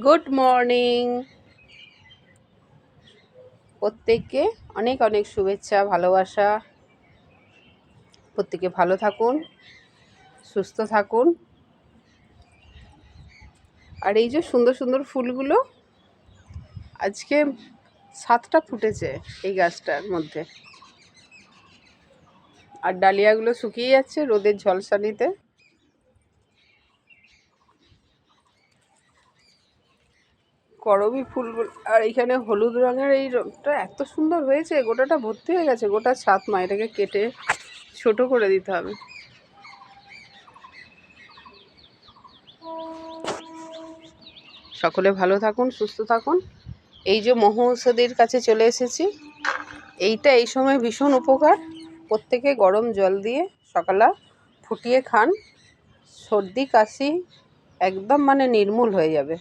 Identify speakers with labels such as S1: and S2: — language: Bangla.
S1: Good morning. প্রত্যেককে অনেক অনেক শুভেচ্ছা, ভালোবাসা। প্রত্যেকে ভালো থাকুন, সুস্থ থাকুন। আর এই যে সুন্দর সুন্দর ফুলগুলো আজকে 7টা ফুটেছে এই গাছটার মধ্যে। আর ডালিয়াগুলো শুকিয়ে যাচ্ছে রোদের ঝলসানিতে। করবী ফুলগুলো আর এইখানে হলুদ রঙের এই রঙটা এত সুন্দর হয়েছে, গোটাটা ভর্তি হয়ে গেছে, গোটা ছাদ। মা এটাকে কেটে ছোট করে দিতে হবে। সকলে ভালো থাকুন, সুস্থ থাকুন। এই যে মহৌষধির কাছে চলে এসেছি। এইটা এই সময় ভীষণ উপকার। প্রত্যেকে গরম জল দিয়ে সকালে ফুটিয়ে খান, সর্দি কাশি একদম নির্মূল হয়ে যাবে।